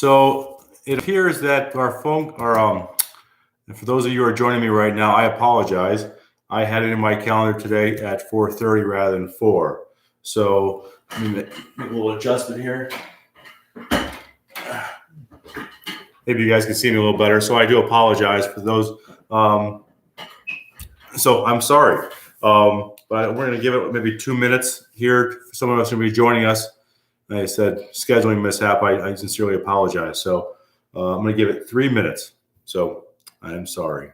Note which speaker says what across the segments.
Speaker 1: So it appears that and for those of you who are joining me right now, I apologize. I had it in my calendar today at 4:30 rather than 4. So let me make a little adjustment here. Maybe you guys can see me a little better. So I do apologize for those. So I'm sorry. But we're going to give it maybe 2 minutes here. Some of us are going to be joining us. Like I said, scheduling mishap. I sincerely apologize. So I'm going to give it 3 minutes. So I am sorry.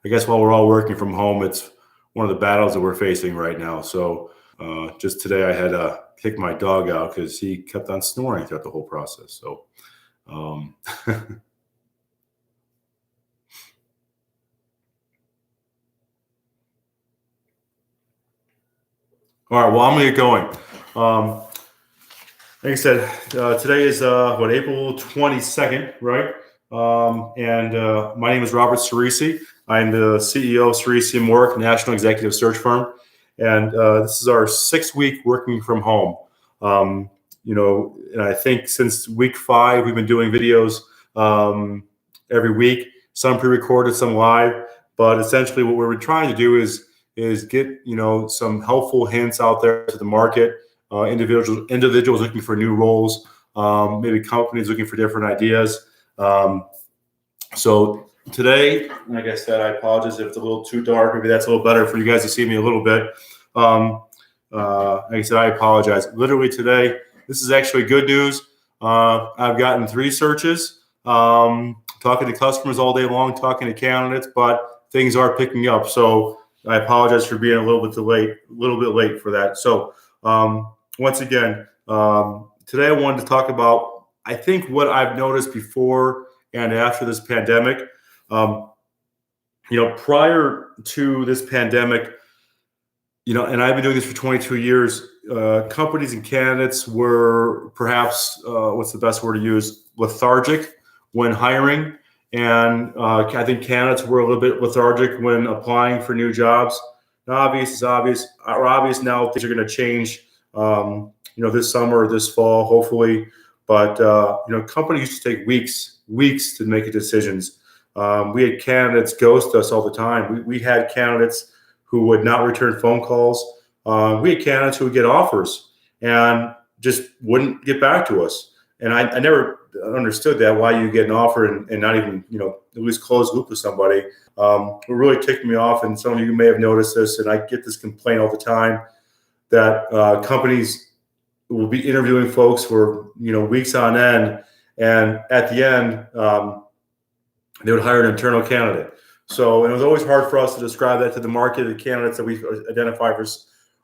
Speaker 1: I guess while we're all working from home, it's one of the battles that we're facing right now. So just today I had to kick my dog out because he kept on snoring throughout the whole process. So all right, well, I'm going to get going. Like I said, today is April 22nd, right? And my name is Robert Ciresi. I'm the CEO of Ciresi Morek, national executive search firm. And this is our 6th week working from home. And I think since week 5, we've been doing videos every week, some pre-recorded, some live. But essentially what we're trying to do is get, some helpful hints out there to the market, individuals looking for new roles, maybe companies looking for different ideas. So today, like I said, I apologize if it's a little too dark. Maybe that's a little better for you guys to see me a little bit. Like I said, I apologize. Literally today, this is actually good news. I've gotten 3 searches, talking to customers all day long, talking to candidates, but things are picking up. So I apologize for being a little bit late for that. So once again, today I wanted to talk about, I think, what I've noticed before and after this pandemic. Prior to this pandemic, and I've been doing this for 22 years, companies and candidates were perhaps, what's the best word to use, lethargic when hiring. And I think candidates were a little bit lethargic when applying for new jobs. It's obvious now things are going to change, this summer or this fall, hopefully. But, companies used to take weeks to make decisions. We had candidates ghost us all the time. We had candidates who would not return phone calls. We had candidates who would get offers and just wouldn't get back to us. And I never understood that, why you get an offer and not even, at least close loop with somebody. It really ticked me off. And some of you may have noticed this, and I get this complaint all the time, that companies will be interviewing folks for, weeks on end. And at the end, they would hire an internal candidate. So, and it was always hard for us to describe that to the market, the candidates that we identify for,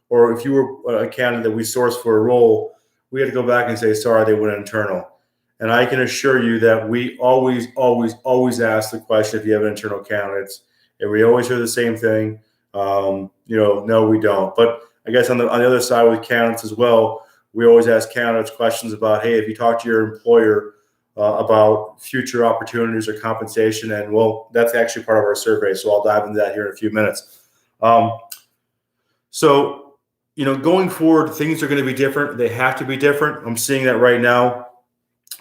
Speaker 1: or if you were a candidate that we sourced for a role, we had to go back and say, sorry, they went internal. And I can assure you that we always ask the question if you have internal candidates, and we always hear the same thing. No, we don't. But I guess on the other side with candidates as well, we always ask candidates questions about, hey, if you talk to your employer about future opportunities or compensation, and well, that's actually part of our survey. So I'll dive into that here in a few minutes. Going forward, things are going to be different. They have to be different. I'm seeing that right now,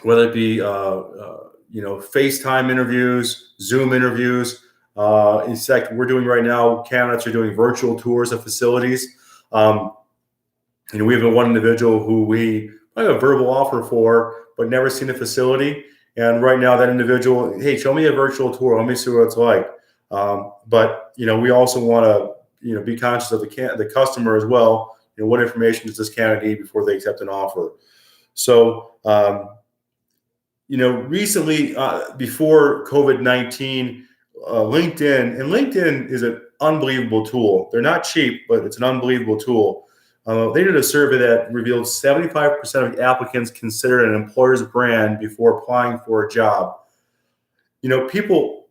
Speaker 1: whether it be, FaceTime interviews, Zoom interviews. In fact, we're doing right now, candidates are doing virtual tours of facilities. We have one individual who we have a verbal offer for, but never seen a facility. And right now that individual, hey, show me a virtual tour. Let me see what it's like. But we also want to, be conscious of the customer as well. What information does this candidate need before they accept an offer? So, recently, before COVID-19, LinkedIn is an unbelievable tool. They're not cheap, but it's an unbelievable tool. They did a survey that revealed 75% of applicants consider an employer's brand before applying for a job. People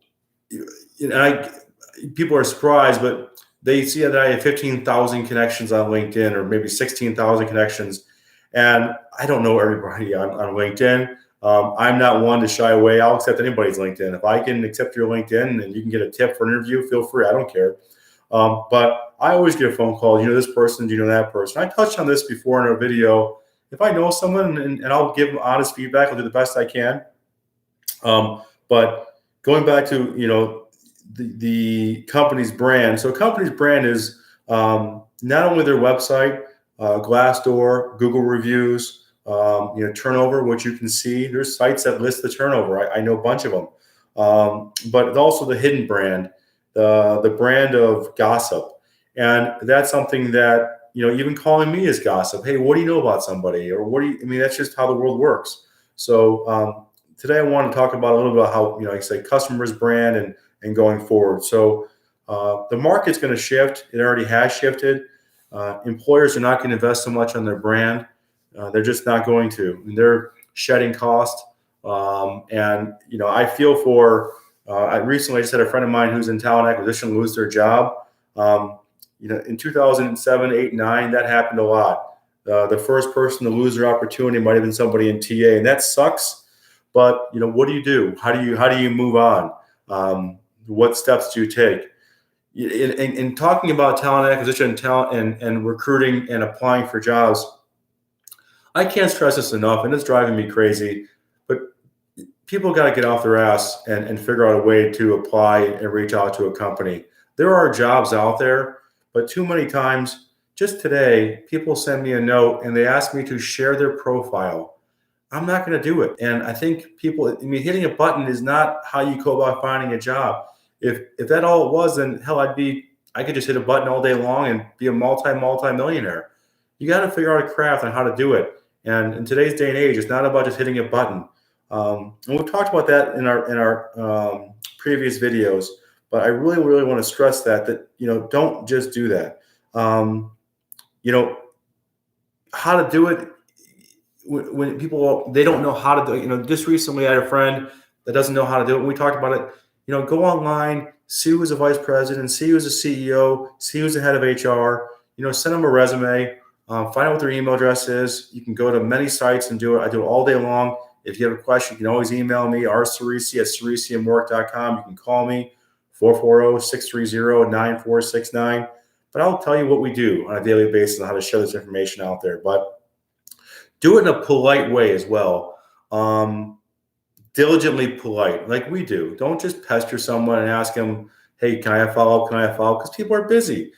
Speaker 1: are surprised, but they see that I have 15,000 connections on LinkedIn, or maybe 16,000 connections. And I don't know everybody on LinkedIn. I'm not one to shy away. I'll accept anybody's LinkedIn. If I can accept your LinkedIn and you can get a tip for an interview, feel free. I don't care. But I always get a phone call. This person, that person. I touched on this before in a video, if I know someone and I'll give them honest feedback, I'll do the best I can. But going back to the company's brand. So a company's brand is not only their website, Glassdoor, Google reviews, turnover, which you can see. There's sites that list the turnover. I know a bunch of them. But also the hidden brand, the brand of gossip. And that's something that, even calling me is gossip. Hey, what do you know about somebody? Or that's just how the world works. So today I want to talk about a little bit about how, like I say, customers brand and going forward. So the market's going to shift. It already has shifted. Employers are not going to invest so much on their brand. They're just not going to. And they're shedding cost. And I feel for. I recently just had a friend of mine who's in talent acquisition lose their job. In 2007, 8, 9, that happened a lot. The first person to lose their opportunity might have been somebody in TA, and that sucks. But what do you do? How do you move on? What steps do you take? In talking about talent acquisition, talent and recruiting and applying for jobs, I can't stress this enough, and it's driving me crazy. But people got to get off their ass and figure out a way to apply and reach out to a company. There are jobs out there, but too many times, just today, people send me a note and they ask me to share their profile. I'm not going to do it. And I think hitting a button is not how you go about finding a job. If that all it was, then hell, I could just hit a button all day long and be a multi-millionaire. You got to figure out a craft on how to do it. And in today's day and age, it's not about just hitting a button. And we've talked about that in our previous videos, but I really, really want to stress that don't just do that. How to do it when people, they don't know how to do it. Just recently I had a friend that doesn't know how to do it. When we talked about it, go online, see who's a vice president, see who's a CEO, see who's the head of HR, send them a resume, find out what their email address is. You can go to many sites and do it. I do it all day long. If you have a question, you can always email me, rceresi@ceresiamorek.com. You can call me, 440-630-9469. But I'll tell you what we do on a daily basis on how to share this information out there. But do it in a polite way as well. Diligently polite, like we do. Don't just pester someone and ask them, hey, can I have follow-up? Can I have follow-up? Because people are busy.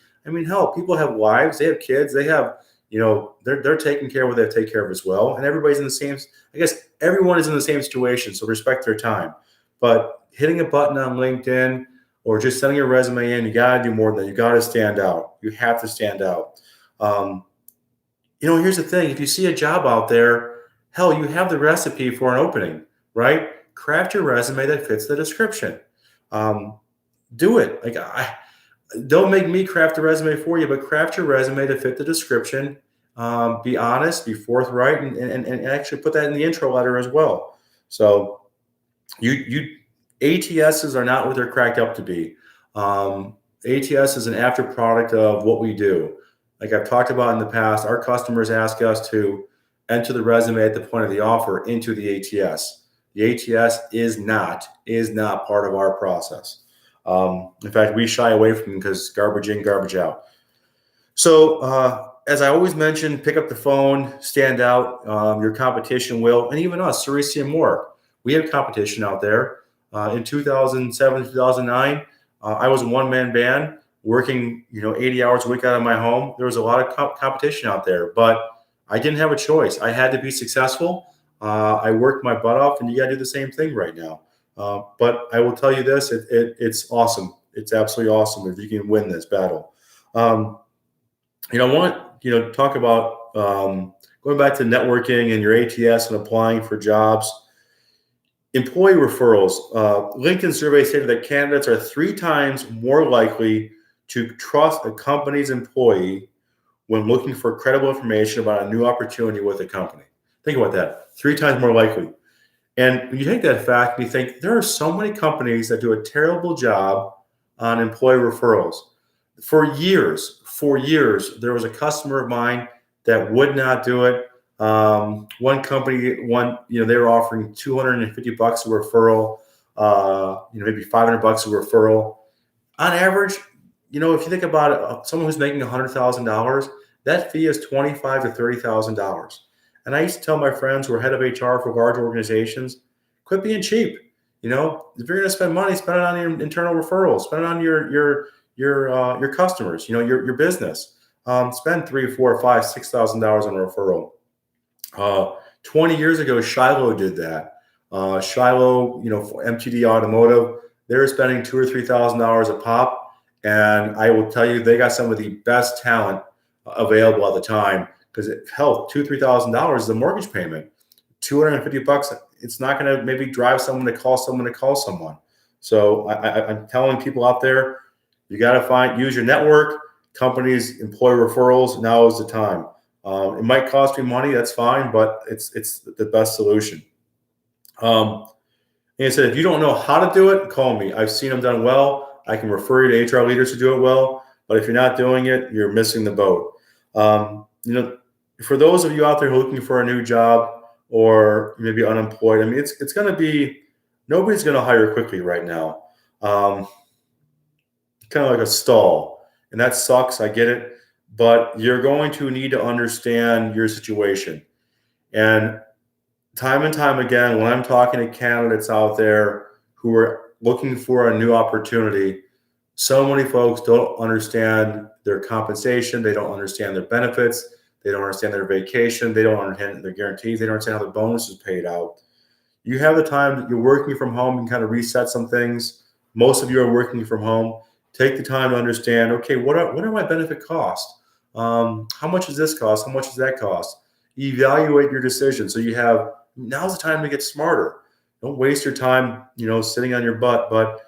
Speaker 1: Hell, people have wives, they have kids, they have, they're taking care of what they have to take care of as well. And everybody's in the same, I guess everyone is in the same situation, so respect their time. But hitting a button on LinkedIn or just sending your resume in, you got to do more than that. You got to stand out. You have to stand out. Here's the thing. If you see a job out there, hell, you have the recipe for an opening, right? Craft your resume that fits the description. Do it. Don't make me craft a resume for you, but craft your resume to fit the description. Be honest, be forthright, and actually put that in the intro letter as well. So ATSs are not what they're cracked up to be. ATS is an after product of what we do. Like I've talked about in the past, our customers ask us to enter the resume at the point of the offer into the ATS. The ATS is not part of our process. In fact, we shy away from them because garbage in, garbage out. So as I always mention, pick up the phone, stand out. Your competition will, and even us, Ciresi Morek, we have competition out there. In 2007, 2009, I was a one-man band working, 80 hours a week out of my home. There was a lot of competition out there, but I didn't have a choice. I had to be successful. I worked my butt off, and you got to do the same thing right now. But I will tell you this, it's awesome. It's absolutely awesome if you can win this battle. I want to talk about going back to networking and your ATS and applying for jobs. Employee referrals. LinkedIn survey stated that candidates are 3 times more likely to trust a company's employee when looking for credible information about a new opportunity with a company. Think about that. 3 times more likely. And when you take that fact, you think there are so many companies that do a terrible job on employee referrals. For years, there was a customer of mine that would not do it. One company, they were offering $250 a referral, maybe $500 a referral. On average, if you think about it, someone who's making $100,000, that fee is $25,000 to $30,000. And I used to tell my friends who are head of HR for large organizations, quit being cheap. If you're going to spend money, spend it on your internal referrals, spend it on your customers, your business. Spend $3, $4, $5, $6,000 on a referral. 20 years ago, Shiloh did that. Shiloh, for MTD Automotive, they were spending $2,000 or $3,000 a pop, and I will tell you, they got some of the best talent available at the time. Because hell, $2,000, $3,000 is a mortgage payment. $250, it's not going to maybe drive someone to call someone. So I'm telling people out there, you got to use your network. Companies employ referrals. Now is the time. It might cost me money. That's fine, but it's the best solution. And I said, if you don't know how to do it, call me. I've seen them done well. I can refer you to HR leaders who do it well. But if you're not doing it, you're missing the boat. For those of you out there who are looking for a new job or maybe unemployed, I mean, it's going to be, nobody's going to hire quickly right now. Kind of like a stall, and that sucks. I get it, but you're going to need to understand your situation. And time again, when I'm talking to candidates out there who are looking for a new opportunity, so many folks don't understand their compensation. They don't understand their benefits. They don't understand their vacation. They don't understand their guarantees. They don't understand how the bonus is paid out. You have the time. You're working from home. You can kind of reset some things. Most of you are working from home. Take the time to understand, okay, what are my benefit costs? How much does this cost? How much does that cost? Evaluate your decision. So now's the time to get smarter. Don't waste your time, sitting on your butt, but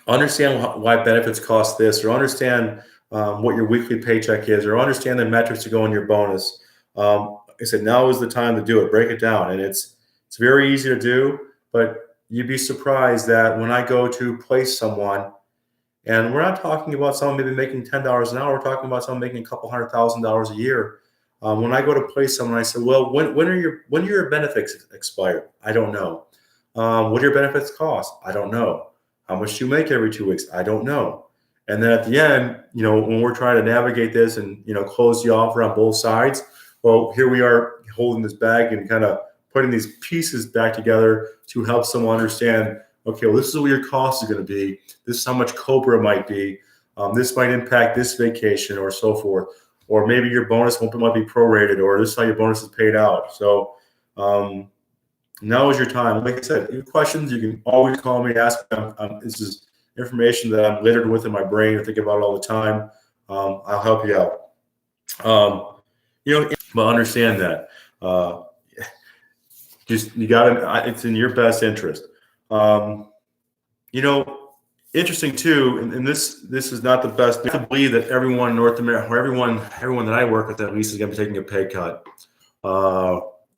Speaker 1: understand why benefits cost this, or understand what your weekly paycheck is, or understand the metrics to go in your bonus. Like I said, now is the time to do it. Break it down. And it's very easy to do, but you'd be surprised that when I go to place someone, and we're not talking about someone maybe making $10 an hour, we're talking about someone making a couple $100,000 a year. When I go to place someone, I say, well, when do your benefits expire? I don't know. What do your benefits cost? I don't know. How much do you make every 2 weeks? I don't know. And then at the end, when we're trying to navigate this and, close the offer on both sides, well, here we are holding this bag and kind of putting these pieces back together to help someone understand, okay, well, this is what your cost is going to be. This is how much COBRA might be. This might impact this vacation or so forth. Or maybe your bonus might be prorated, or this is how your bonus is paid out. So now is your time. Like I said, if you have questions, you can always call me, ask me. This is information that I'm littered with in my brain. I think about it all the time. I'll help you out. But understand that. It's in your best interest. Interesting too, and this is not the best. I believe that everyone in North America, or everyone that I work with at least, is going to be taking a pay cut.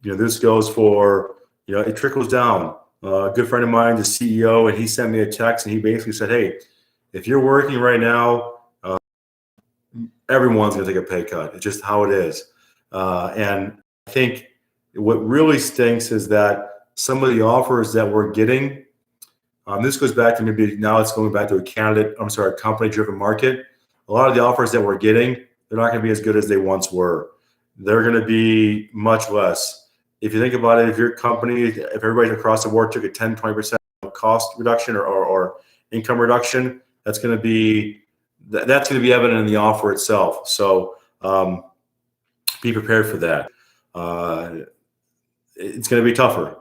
Speaker 1: This goes for, it trickles down. A good friend of mine, the CEO, and he sent me a text, and he basically said, hey, if you're working right now, everyone's going to take a pay cut. It's just how it is. And I think what really stinks is that some of the offers that we're getting, this goes back to it's going back to a company-driven market. A lot of the offers that we're getting, they're not going to be as good as they once were. They're going to be much less. If you think about it, if your company, if everybody across the board took a 10, 20% cost reduction or income reduction, that's going to be evident in the offer itself. So be prepared for that. It's going to be tougher.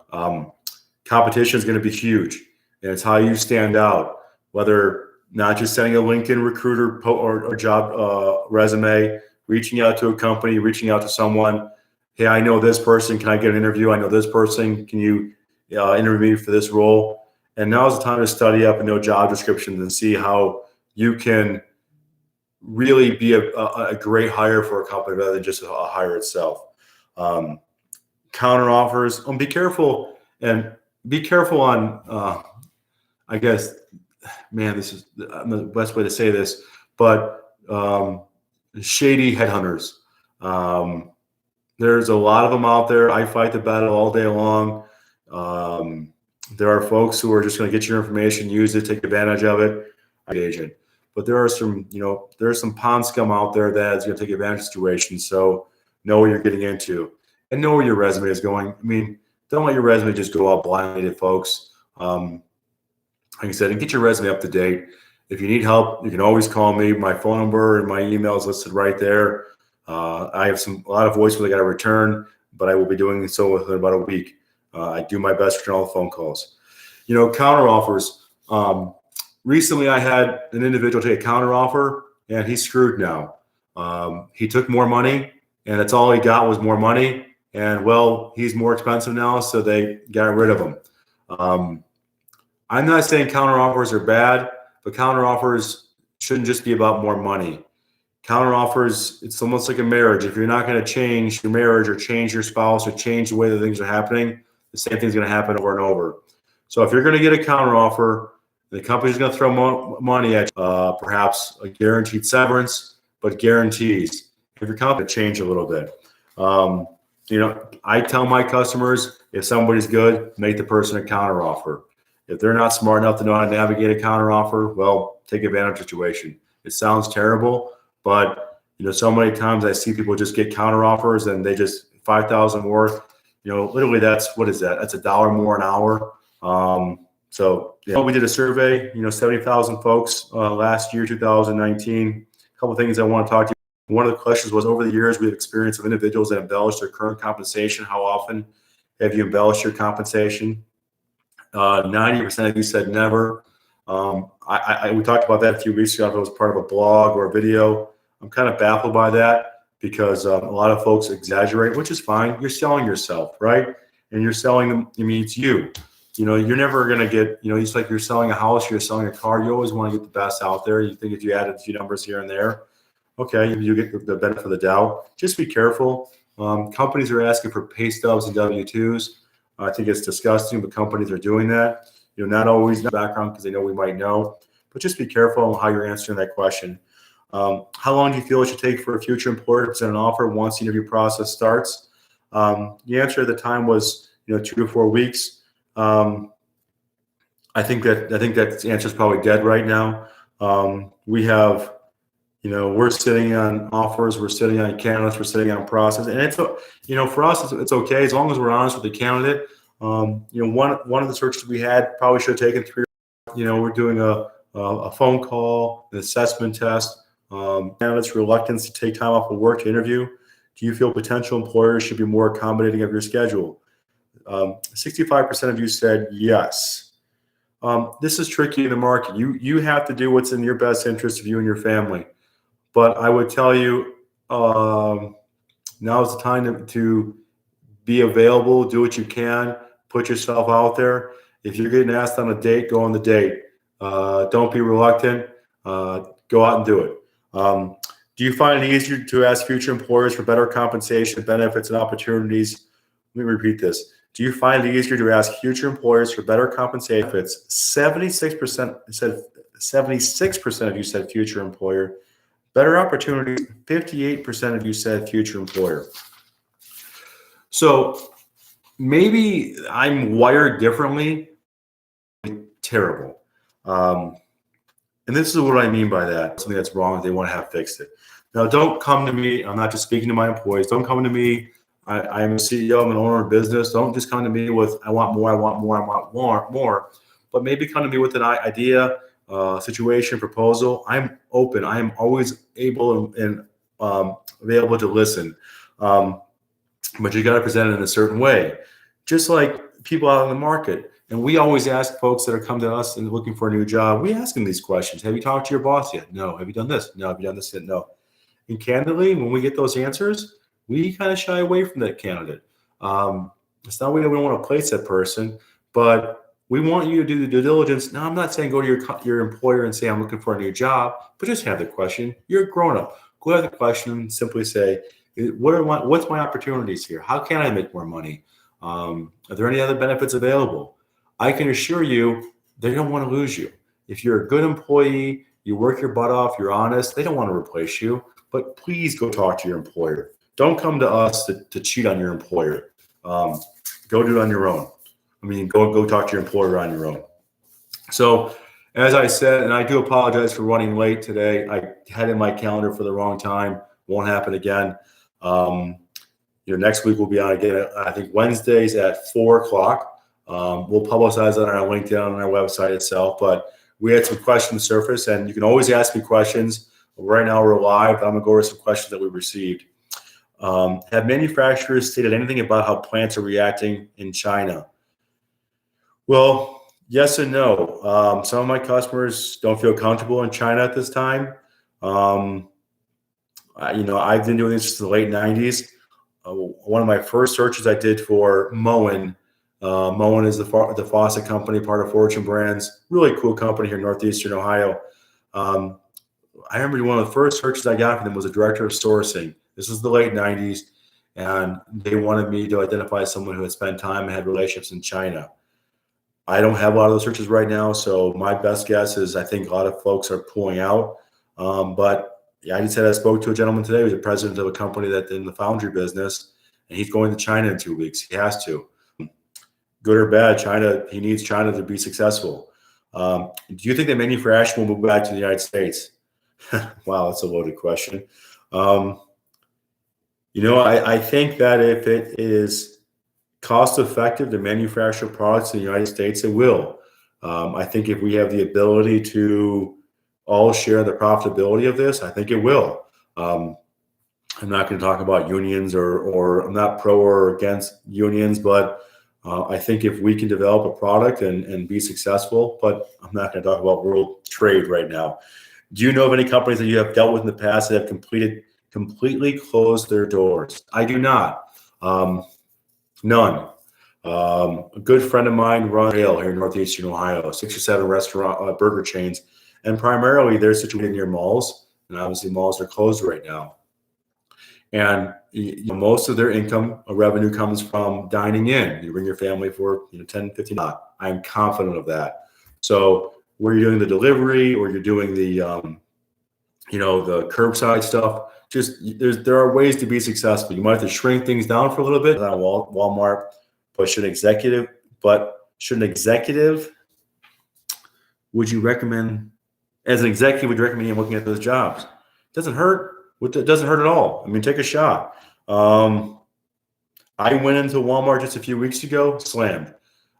Speaker 1: Competition is going to be huge. And it's how you stand out, whether not just sending a LinkedIn recruiter or job resume, reaching out to a company, reaching out to someone. Hey, I know this person. Can I get an interview? I know this person. Can you interview me for this role? And now is the time to study up and know job descriptions and see how you can really be a great hire for a company rather than just a hire itself. Counter offers. Be careful on. I guess, man, this is the best way to say this, but shady headhunters. There's a lot of them out there. I fight the battle all day long. There are folks who are just going to get your information, use it, take advantage of it. Agent. But there are some, there's some pond scum out there that is going to take advantage of situations. So know what you're getting into, and know where your resume is going. I mean, don't let your resume just go out blindly to folks. Like I said, and get your resume up to date. If you need help, you can always call me. My phone number and my email is listed right there. I have a lot of voicemails I got to return, but I will be doing so within about a week. I do my best to return all the phone calls. Counter offers. Recently, I had an individual take a counter offer, and he's screwed now. He took more money, and that's all he got was more money. And, well, he's more expensive now, so they got rid of him. I'm not saying counter offers are bad, but counter offers shouldn't just be about more money. Counter offers, it's almost like a marriage. If you're not going to change your marriage or change your spouse or change the way that things are happening, the same thing's going to happen over and over. So if you're going to get a counter offer, the company's going to throw money at you, perhaps a guaranteed severance, but guarantees. If your company change a little bit. I tell my customers, if somebody's good, make the person a counter offer. If they're not smart enough to know how to navigate a counter offer, well, take advantage of the situation. It sounds terrible, but so many times I see people just get counter offers and they just $5,000 worth. Literally that's what is that? That's $1 more an hour. We did a survey. 70,000 folks last year, 2019. A couple of things I want to talk to you. One of the questions was, over the years, we have experience of individuals that embellish their current compensation. How often have you embellished your compensation? 90% of you said never. We talked about that a few weeks ago. If it was part of a blog or a video, I'm kind of baffled by that because a lot of folks exaggerate, which is fine. You're selling yourself, right? And you're selling them. It's you. You're never going to get, it's like you're selling a house, you're selling a car. You always want to get the best out there. You think if you added a few numbers here and there, okay, you get the benefit of the doubt. Just be careful. Companies are asking for pay stubs and W-2s. I think it's disgusting, but companies are doing that. Not always in the background because they know we might know, but just be careful on how you're answering that question. How long do you feel it should take for a future employer to present an offer once the interview process starts? The answer at the time was 2 to 4 weeks. I think that answer is probably dead right now. We have, we're sitting on offers, we're sitting on candidates, we're sitting on process, and it's for us it's okay as long as we're honest with the candidate. One of the searches we had probably should have taken 3. We're doing a phone call, an assessment test. Candidates' reluctance to take time off of work to interview. Do you feel potential employers should be more accommodating of your schedule? 65% of you said yes. This is tricky in the market. You have to do what's in your best interest of you and your family. But I would tell you, now is the time to be available, do what you can, put yourself out there. If you're getting asked on a date, go on the date. Don't be reluctant. Go out and do it. Do you find it easier to ask future employers for better compensation, benefits, and opportunities? Let me repeat this. Do you find it easier to ask future employers for better compensation benefits? 76% said 76% of you said future employer. Better opportunities, 58% of you said future employer. So maybe I'm wired differently. Terrible. And this is what I mean by that. Something that's wrong, they want to have fixed it. Now, don't come to me. I'm not just speaking to my employees. Don't come to me. I'm a CEO. I'm an owner of business. Don't just come to me with, I want more, I want more, I want more. But maybe come to me with an idea, situation, proposal. I'm open. I am always able and available to listen. But you got to present it in a certain way. Just like people out in the market. And we always ask folks that are come to us and looking for a new job, we ask them these questions. Have you talked to your boss yet? No. Have you done this? No. Have you done this yet? No. And candidly, when we get those answers, we kind of shy away from that candidate. It's not we don't want to place that person, but we want you to do the due diligence. Now, I'm not saying go to your employer and say, I'm looking for a new job, but just have the question. You're a grown up. Go have the question and simply say, what's my opportunities here? How can I make more money? Are there any other benefits available? I can assure you, they don't want to lose you. If you're a good employee, you work your butt off, you're honest, they don't want to replace you, but please go talk to your employer. Don't come to us to cheat on your employer. Go do it on your own. Go talk to your employer on your own. So as I said, and I do apologize for running late today. I had in my calendar for the wrong time. Won't happen again. Next week we'll be on again, I think Wednesdays at 4 o'clock. We'll publicize that on our LinkedIn, on our website itself. But we had some questions surface, and you can always ask me questions. Right now we're live. I'm going to go over some questions that we received. Have manufacturers stated anything about how plants are reacting in China? Well, yes and no. Some of my customers don't feel comfortable in China at this time. I've been doing this since the late 90s. One of my first searches I did for Moen. Moen is the faucet company, part of Fortune Brands. Really cool company here in Northeastern Ohio. I remember one of the first searches I got from them was a director of sourcing. This was the late 90s, and they wanted me to identify someone who had spent time and had relationships in China. I don't have a lot of those searches right now, so my best guess is I think a lot of folks are pulling out. But yeah, I just said I spoke to a gentleman today who's the president of a company that's in the foundry business, and he's going to China in 2 weeks. He has to. Good or bad, China, he needs China to be successful. Do you think that manufacturing will move back to the United States? Wow, that's a loaded question. I think that if it is cost effective to manufacture products in the United States, it will. I think if we have the ability to all share the profitability of this, I think it will. I'm not going to talk about unions or I'm not pro or against unions, but I think if we can develop a product and be successful, but I'm not going to talk about world trade right now. Do you know of any companies that you have dealt with in the past that have completely closed their doors? I do not. None. A good friend of mine runs Trail here in Northeastern Ohio, 6 or 7 restaurant burger chains, and primarily they're situated near malls, and obviously malls are closed right now. And most of their income or revenue comes from dining in. You bring your family for 10, 15. I'm confident of that. So where you're doing the delivery or you're doing the the curbside stuff, just there are ways to be successful. You might have to shrink things down for a little bit on Walmart, but should an executive would you recommend him looking at those jobs? It doesn't hurt. It doesn't hurt at all. I mean, take a shot. I went into Walmart just a few weeks ago, slammed.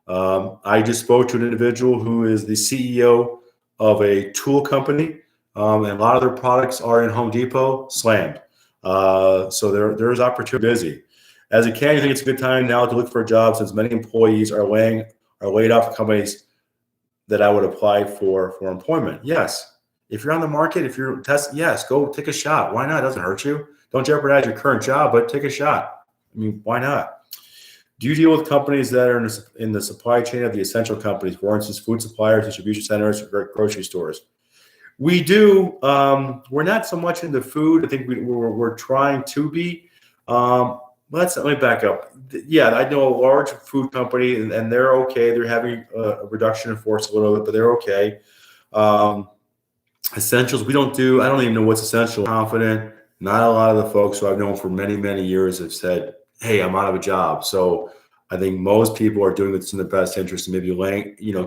Speaker 1: I just spoke to an individual who is the CEO of a tool company, and a lot of their products are in Home Depot, slammed. So there's opportunity. Busy. As a candidate, I think it's a good time now to look for a job since many employees are laid off from companies that I would apply for employment. Yes. If you're on the market, if you're testing, yes, go take a shot. Why not? It doesn't hurt you. Don't jeopardize your current job, but take a shot. I mean, why not? Do you deal with companies that are in the supply chain of the essential companies, for instance, food suppliers, distribution centers, or grocery stores? We do. We're not so much into food. I think we're trying to be. Let me back up. Yeah, I know a large food company, and they're okay. They're having a reduction in force a little bit, but they're okay. Essentials, we don't do. I don't even know what's essential. Confident. Not a lot of the folks who I've known for many, many years have said, "Hey, I'm out of a job." So I think most people are doing what's in their best interest and maybe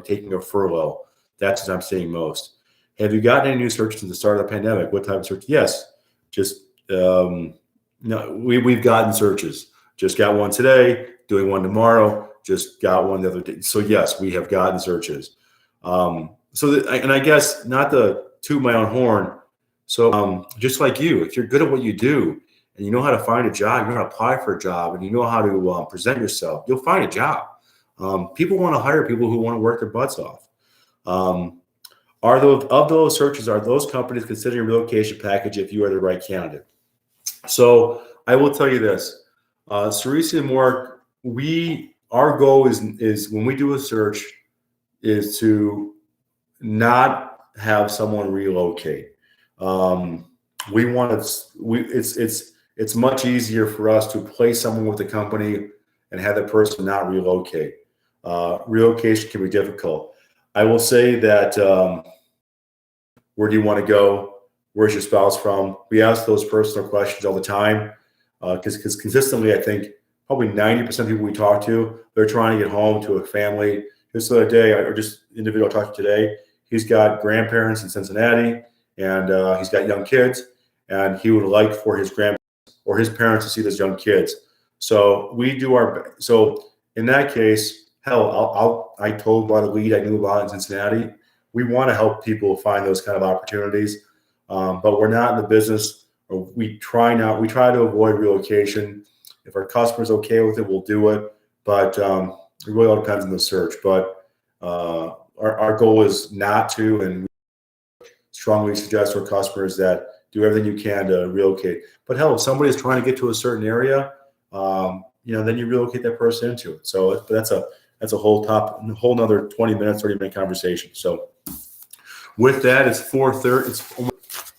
Speaker 1: taking a furlough. That's what I'm seeing most. Have you gotten any new searches since the start of the pandemic? What type of search? Yes, just we've gotten searches. Just got one today. Doing one tomorrow. Just got one the other day. So yes, we have gotten searches. And I guess not to toot my own horn. So just like you, if you're good at what you do and you know how to find a job, you know how to apply for a job, and you know how to present yourself, you'll find a job. People want to hire people who want to work their butts off. Of those searches, are those companies considering a relocation package if you are the right candidate? So I will tell you this, Ciresi Morek, our goal is when we do a search is to not have someone relocate. We want to. It's much easier for us to place someone with the company and have the person not relocate. Relocation can be difficult. I will say that. Where do you want to go? Where's your spouse from? We ask those personal questions all the time because consistently, I think probably 90% of people we talk to, they're trying to get home to a family. Just the other day, or just individual I talked to today, he's got grandparents in Cincinnati, and he's got young kids, and he would like for his grandparents or his parents to see those young kids. So we do our, so in that case, hell, I told about a lead I knew about in Cincinnati. We want to help people find those kind of opportunities, but we're not in the business, or we try to avoid relocation. If our customer's okay with it, we'll do it. But it really all depends on the search. But our goal is not to, and we strongly suggest to our customers that do everything you can to relocate. But hell, if somebody is trying to get to a certain area, then you relocate that person into it. So that's a whole nother 20 minutes, 30-minute conversation. So with that, it's 4:30.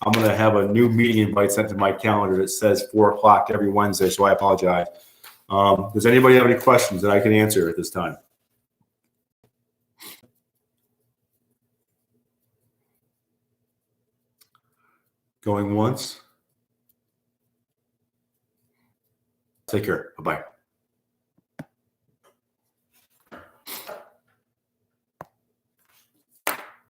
Speaker 1: I'm going to have a new meeting invite sent to my calendar that says 4 o'clock every Wednesday. So I apologize. Does anybody have any questions that I can answer at this time? Going once. Take care. Bye-bye.